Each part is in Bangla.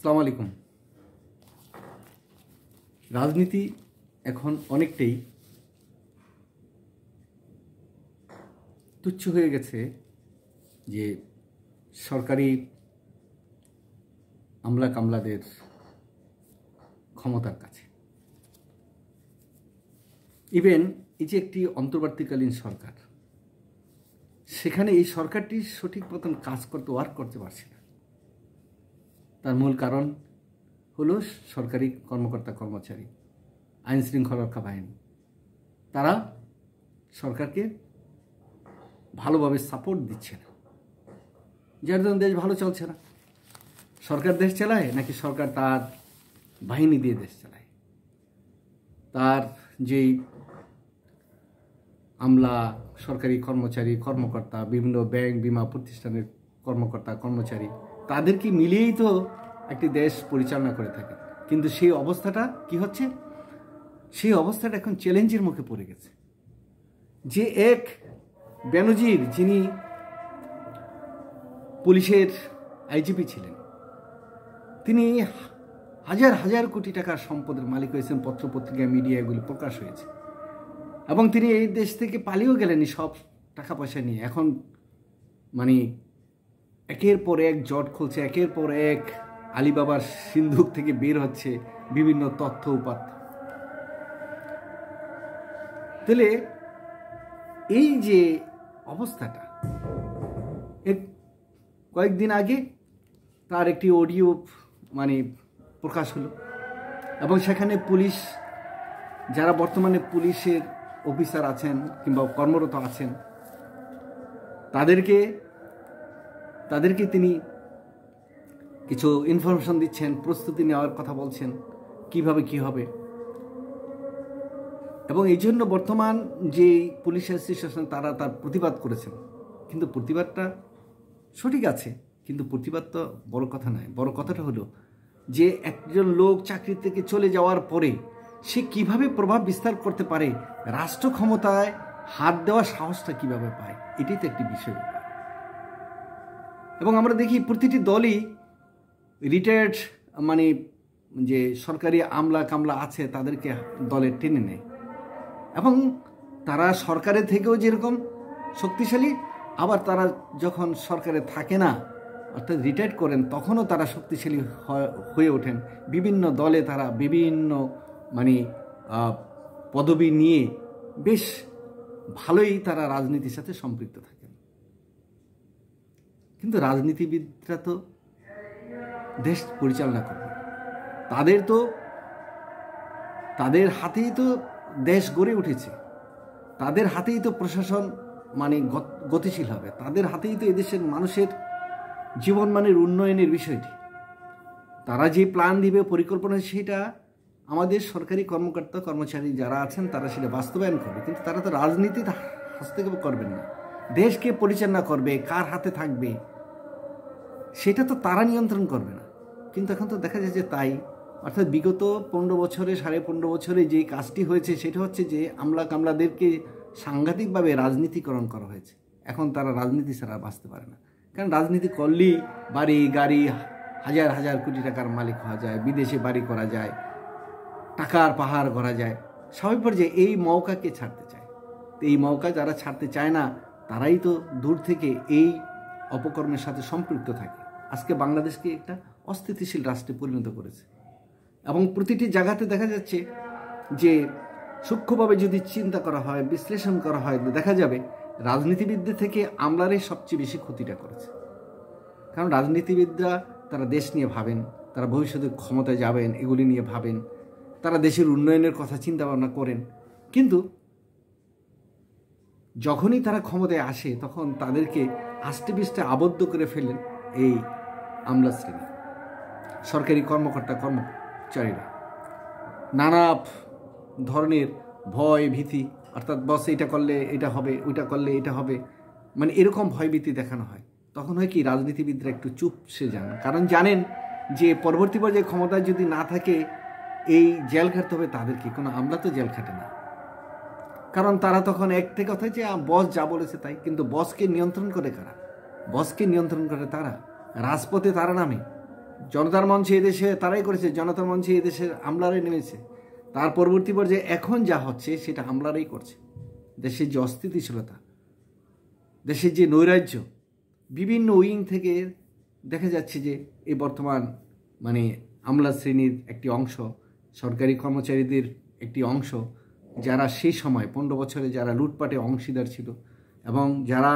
আসসালামু আলাইকুম। রাজনীতি এখন অনেকটাই তুচ্ছ হয়ে গেছে যে সরকারি আমলা কামলাদের ক্ষমতার কাছে। ইভেন এই যে একটি অন্তর্বর্তীকালীন সরকার, সেখানে এই সরকারটি সঠিক মতন কাজ ওয়ার্ক করতে পারছে না। তার মূল কারণ হলো সরকারি কর্মকর্তা কর্মচারী, আইন শৃঙ্খলা রক্ষা বাহিনী, তারা সরকারকে ভালোভাবে সাপোর্ট দিচ্ছে না, যার জন্য দেশ ভালো চলছে না। সরকার দেশ চালায় নাকি সরকার তার বাহিনী দিয়ে দেশ চালায়? তার যেই আমলা, সরকারি কর্মচারী, কর্মকর্তা, বিভিন্ন ব্যাংক বিমা প্রতিষ্ঠানের কর্মকর্তা কর্মচারী, তাদেরকে মিলিয়েই তো একটি দেশ পরিচালনা করে থাকে। কিন্তু সেই অবস্থাটা কি হচ্ছে? সেই অবস্থাটা এখন চ্যালেঞ্জের মুখে পড়ে গেছে। যে এক বেনজির, যিনি পুলিশের আইজিপি ছিলেন, তিনি হাজার হাজার কোটি টাকার সম্পদের মালিক হয়েছেন, পত্রপত্রিকা মিডিয়া এগুলো প্রকাশ হয়েছে, এবং তিনি এই দেশ থেকে পালিয়েও গেলেন সব টাকা পয়সা নিয়ে। এখন মানে একের পর এক জট খুলছে, একের পর এক আলিবাবার সিন্ধুক থেকে বের হচ্ছে বিভিন্ন তথ্য উপাত্ত। তাহলে এই যে অবস্থাটা, কয়েকদিন আগে তার একটি অডিও প্রকাশ হলো, এবং সেখানে পুলিশ, যারা বর্তমানে পুলিশের অফিসার আছেন কিংবা কর্মরত আছেন, তাদেরকে তিনি কিছু ইনফরমেশন দিচ্ছেন, প্রস্তুতি নেওয়ার কথা বলছেন, কিভাবে কি হবে। এবং এই জন্য বর্তমান যে পুলিশ অ্যাসোসিয়েশন, তারা তার প্রতিবাদ করেছেন। কিন্তু প্রতিবাদটা সঠিক আছে, কিন্তু প্রতিবাদ তো বড় কথা নয়। বড় কথাটা হলো যে একজন লোক চাকরি থেকে চলে যাওয়ার পরে সে কিভাবে প্রভাব বিস্তার করতে পারে, রাষ্ট্র ক্ষমতায় হাত দেওয়ার সাহসটা কিভাবে পায়, এটাই তো একটি বিষয়। এবং আমরা দেখি প্রতিটি দলই রিটায়ার্ড যে সরকারি আমলা কামলা আছে তাদেরকে দলে টেনে নেয়, এবং তারা সরকারের থেকেও যেরকম শক্তিশালী, আবার তারা যখন সরকারে থাকে না, অর্থাৎ রিটায়ার্ড করেন, তখনও তারা শক্তিশালী হয়ে ওঠেন। বিভিন্ন দলে তারা বিভিন্ন পদবি নিয়ে বেশ ভালোই তারা রাজনীতির সাথে সম্পৃক্ত থাকেন। কিন্তু রাজনীতিবিদরা তো দেশ পরিচালনা করবে, তাদের হাতেই তো দেশ গড়ে উঠেছে, তাদের হাতেই তো প্রশাসন গতিশীল হবে, তাদের হাতেই তো এদেশের মানুষের জীবনমানের উন্নয়নের বিষয়টি। তারা যে প্ল্যান দিবে, পরিকল্পনা, সেটা আমাদের সরকারি কর্মকর্তা কর্মচারী যারা আছেন তারা সেটা বাস্তবায়ন করবে। কিন্তু তারা তো রাজনীতির হস্তক্ষেপ করবেন না। দেশকে পরিচালনা করবে, কার হাতে থাকবে সেটা তো তারা নিয়ন্ত্রণ করবে না। কিন্তু এখন তো দেখা যায় যে তাই, অর্থাৎ বিগত 15 বছরে, 15.5 বছরে যে কাজটি হয়েছে সেটা হচ্ছে যে আমলা কামলাদেরকে সাংঘাতিকভাবে রাজনীতিকরণ করা হয়েছে। এখন তারা রাজনীতি ছাড়া বাঁচতে পারে না, কারণ রাজনীতি করলেই বাড়ি গাড়ি, হাজার হাজার কোটি টাকার মালিক হওয়া যায়, বিদেশে বাড়ি করা যায়, টাকার পাহাড় করা যায়। স্বাভাবিক পর্যায়ে এই মৌকাকে ছাড়তে চায়। তো এই মৌকা যারা ছাড়তে চায় না, তারাই তো দূর থেকে এই অপকর্মের সাথে সম্পৃক্ত থাকে। আজকে বাংলাদেশকে একটা অস্থিতিশীল রাষ্ট্রে পরিণত করেছে, এবং প্রতিটি জায়গাতে দেখা যাচ্ছে যে সূক্ষ্মভাবে যদি চিন্তা করা হয়, বিশ্লেষণ করা হয়, দেখা যাবে রাজনীতিবিদদের থেকে আমলারাই সবচেয়ে বেশি ক্ষতিটা করেছে। কারণ রাজনীতিবিদরা তারা দেশ নিয়ে ভাবেন, তারা ভবিষ্যতে ক্ষমতায় যাবেন এগুলি নিয়ে ভাবেন, তারা দেশের উন্নয়নের কথা চিন্তা ভাবনা করেন। কিন্তু যখনই তারা ক্ষমতায় আসে তখন তাদেরকে আষ্টে পৃষ্ঠে আবদ্ধ করে ফেলেন এই আমলা শ্রেণী, সরকারি কর্মকর্তা কর্মচারীরা। নানা ধরনের ভয় ভীতি, অর্থাৎ বস এটা করলে এটা হবে, ওইটা করলে এটা হবে, এরকম ভয়ভীতি দেখানো হয়। তখন হয় কি, রাজনীতিবিদরা একটু চুপসে যান, কারণ জানেন যে পরবর্তী পর্যায়ে ক্ষমতায় যদি না থাকে এই জেল খাটতে হবে তাদেরকে। কোনো আমলা তো জেল খাটে না, কারণ তারা তখন একটা কথা যে বস যা বলেছে তাই। কিন্তু বসকে নিয়ন্ত্রণ করে কারা? বসকে নিয়ন্ত্রণ করে তারা, রাজপথে তারা নামে, জনতার মঞ্চে এদেশে তারাই করেছে, জনতার মঞ্চে এদেশের আমলারাই নেমেছে। তার পরবর্তী পর্যায়ে এখন যা হচ্ছে সেটা আমলারাই করছে। দেশের যে অস্থিতিশীলতা, দেশের যে নৈরাজ্য, বিভিন্ন উইং থেকে দেখা যাচ্ছে যে এই বর্তমান মানে আমলা শ্রেণীর একটি অংশ, সরকারি কর্মচারীদের একটি অংশ, যারা সেই সময় 15 বছরে যারা লুটপাটে অংশীদার ছিল এবং যারা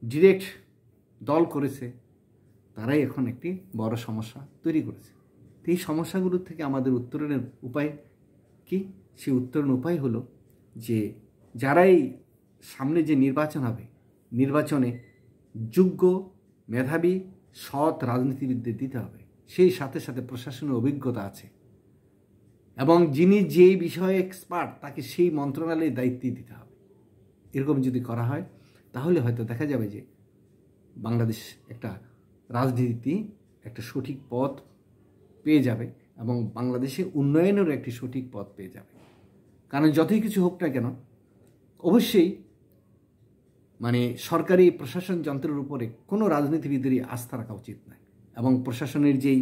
ডিরেক্ট দল করেছে, তারাই এখন একটি বড় সমস্যা তৈরি করেছে। তো এই সমস্যাগুলোর থেকে আমাদের উত্তরণের উপায় কি? সেই উত্তরণের উপায় হলো যে যারাই সামনে যে নির্বাচন হবে, নির্বাচনে যোগ্য, মেধাবী, সৎ রাজনীতিবিদদের দিতে হবে। সেই সাথে সাথে প্রশাসনের অভিজ্ঞতা আছে এবং যিনি যেই বিষয়ে এক্সপার্ট তাকে সেই মন্ত্রণালয়ের দায়িত্ব দিতে হবে। এরকম যদি করা হয় তাহলে হয়তো দেখা যাবে যে বাংলাদেশ একটা রাজনীতি একটা সঠিক পথ পেয়ে যাবে এবং বাংলাদেশে উন্নয়নেরও একটি সঠিক পথ পেয়ে যাবে। কারণ যতই কিছু হোক না কেন, অবশ্যই মানে সরকারি প্রশাসন যন্ত্রের উপরে কোনো রাজনীতিবিদেরই আস্থা রাখা উচিত নয় এবং প্রশাসনের যেই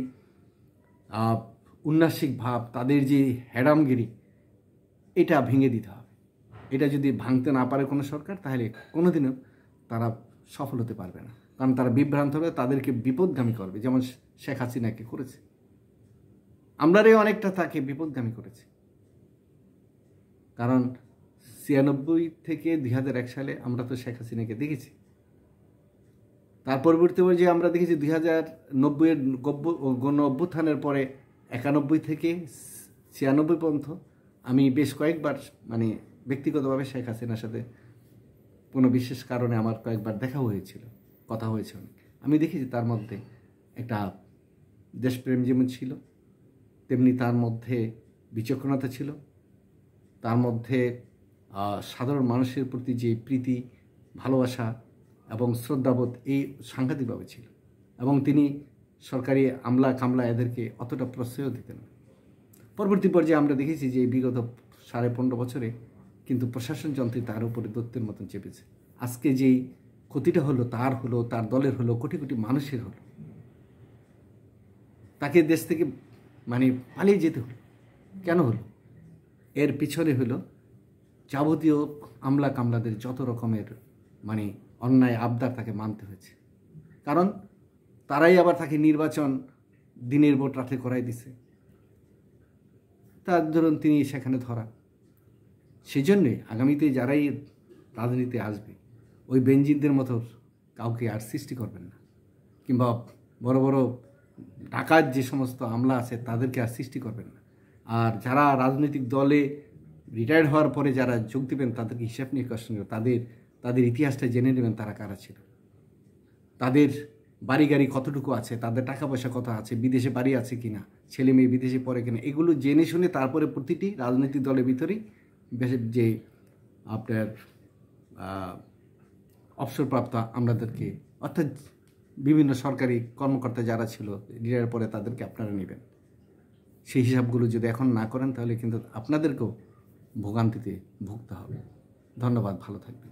উন্নাসিক ভাব, তাদের যে হ্যাডামগিরি, এটা ভেঙে দিতে হবে। এটা যদি ভাঙতে না পারে কোনো সরকার, তাহলে কোনোদিনও তারা সফল হতে পারবে না। কারণ তারা বিভ্রান্ত হবে, তাদেরকে বিপদগামী করবে, যেমন শেখ হাসিনাকে করেছে। আমরাই অনেকটা তাকে বিপদগামী করেছে। কারণ 96 থেকে 2001 সালে আমরা তো শেখ হাসিনাকে দেখেছি। তার পরবর্তী যে আমরা দেখেছি 2090-এর গণ অভ্যুত্থানের পরে 91 থেকে 96 পর্যন্ত আমি বেশ কয়েকবার মানে ব্যক্তিগতভাবে শেখ হাসিনার সাথে কোনো বিশেষ কারণে আমার কয়েকবার দেখা হয়েছিল, কথা হয়েছে অনেক। আমি দেখেছি তার মধ্যে একটা দেশপ্রেম যেমন ছিল, তেমনি তার মধ্যে বিচক্ষণতা ছিল, তার মধ্যে সাধারণ মানুষের প্রতি যে প্রীতি, ভালোবাসা এবং শ্রদ্ধাবোধ এই সাংঘাতিকভাবে ছিল। এবং তিনি সরকারি আমলা কামলা এদেরকে অতটা প্রশ্রয়ও দিতেন না। পরবর্তী পর্যায়ে আমরা দেখেছি যে বিগত 15.5 বছরে কিন্তু প্রশাসন যন্ত্রী তার উপরে দৈত্যের মতন চেপেছে। আজকে যেই ক্ষতিটা হলো, তার দলের হলো, কোটি কোটি মানুষের হলো। তাকে দেশ থেকে মানে পালিয়ে যেতে হলো। কেন হলো? এর পিছনে হলো যাবতীয় আমলা কামলাদের যত রকমের মানে অন্যায় আবদার তাকে মানতে হয়েছে। কারণ তারাই আবার তাকে নির্বাচন দিনের ভোট রাতে করাই দিছে। তার ধরুন তিনি সেখানে ধরা। সেই জন্যে আগামীতে যারাই রাজনীতিতে আসবে, ওই বেনজিরদের মতো কাউকে আর সৃষ্টি করবেন না, কিংবা বড় বড় ঢাকার যে সমস্ত আমলা আছে তাদেরকে আর সৃষ্টি করবেন না। আর যারা রাজনৈতিক দলে রিটায়ার্ড হওয়ার পরে যারা যোগ দেবেন, তাদেরকে হিসাব নিয়ে কোশ্চেন করবেন। তাদের ইতিহাসটা জেনে নেবেন, তারা কারা ছিল, তাদের বাড়ি গাড়ি কতটুকু আছে, তাদের টাকা পয়সা কত আছে, বিদেশে বাড়ি আছে কিনা, ছেলে মেয়ে বিদেশে পড়ে কিনা, এগুলো জেনে শুনে তারপরে প্রতিটি রাজনৈতিক দলের ভিতরেই যে আপনার অবসরপ্রাপ্ত আমলাদেরকে, অর্থাৎ বিভিন্ন সরকারি কর্মকর্তা যারা ছিল রিটায়ার পরে, তাদেরকে আপনারা নেবেন। সেই হিসাবগুলো যদি এখন না করেন তাহলে কিন্তু আপনাদেরকেও ভোগান্তিতে ভুগতে হবে। ধন্যবাদ, ভালো থাকবেন।